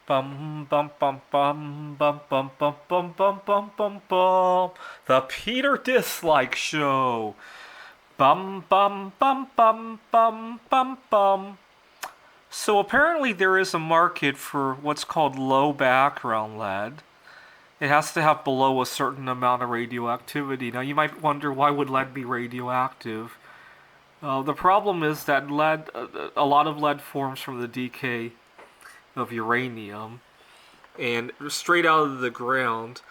Bum bum bum bum bum bum bum bum bum bum bum bum. The Peter Dislike Show. Bum bum bum bum bum bum bum. So apparently there is a market for what's called low background lead. It has to have below a certain amount of radioactivity. Now you might wonder, why would lead be radioactive? The problem is that a lot of lead forms from the decay of uranium, and straight out of the ground,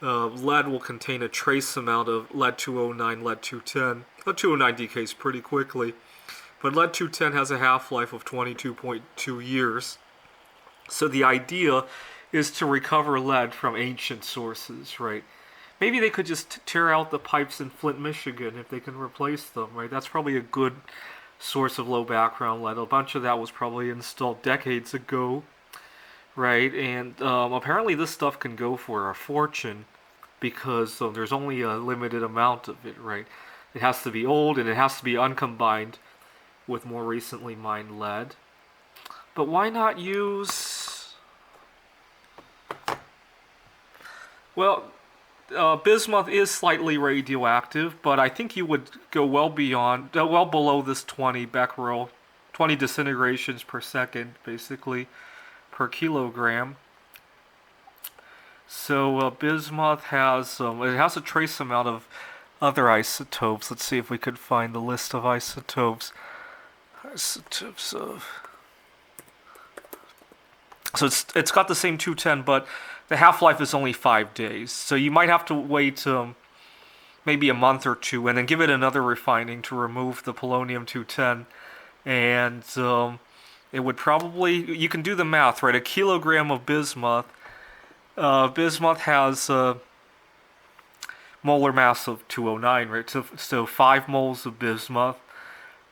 lead will contain a trace amount of lead 209, lead 210. Lead 209 decays pretty quickly, but lead 210 has a half-life of 22.2 years. So the idea is to recover lead from ancient sources, right? Maybe they could just tear out the pipes in Flint, Michigan if they can replace them, right? That's probably a good source of low background lead. A bunch of that was probably installed decades ago, right? And apparently this stuff can go for a fortune because there's only a limited amount of it, right? It has to be old and it has to be uncombined with more recently mined lead. But why not use... Well, bismuth is slightly radioactive, but I think you would go well below this 20 becquerel, 20 disintegrations per second, basically, per kilogram. So bismuth has it has a trace amount of other isotopes. Let's see if we could find the list of isotopes. Isotopes of... So it's got the same 210, but the half-life is only 5 days. So you might have to wait maybe a month or two, and then give it another refining to remove the polonium 210. And it would probably, you can do the math, right? A kilogram of bismuth. Bismuth has a molar mass of 209, right? So 5 moles of bismuth.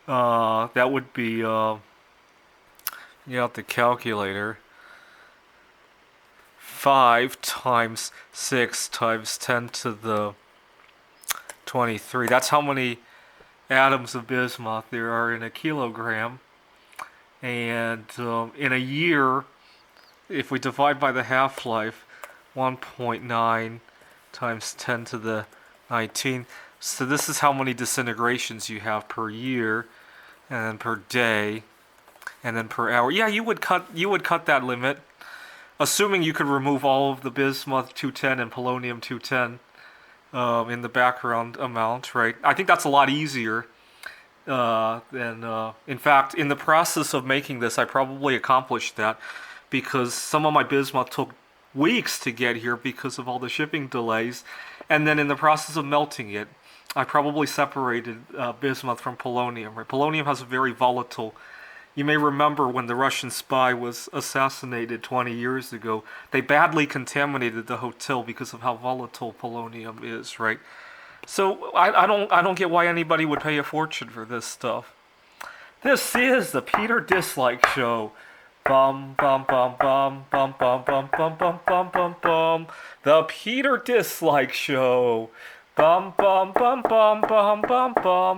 That would be, you got the calculator. 5 times 6 times 10 to the 23. That's how many atoms of bismuth there are in a kilogram. And in a year, if we divide by the half-life, 1.9 times 10 to the 19. So this is how many disintegrations you have per year, and then per day, and then per hour. Yeah, you would cut that limit, assuming you could remove all of the bismuth 210 and polonium 210 in the background amount, right? I think that's a lot easier than... in fact, in the process of making this, I probably accomplished that, because some of my bismuth took weeks to get here because of all the shipping delays, and then in the process of melting it, I probably separated bismuth from polonium, right? Polonium has a very volatile... You may remember when the Russian spy was assassinated 20 years ago, they badly contaminated the hotel because of how volatile polonium is, right? So I don't get why anybody would pay a fortune for this stuff. This is the Peter Dislike Show. Bum bum bum bum bum bum bum bum bum bum bum bum. The Peter Dislike Show. Bum bum bum bum bum bum bum.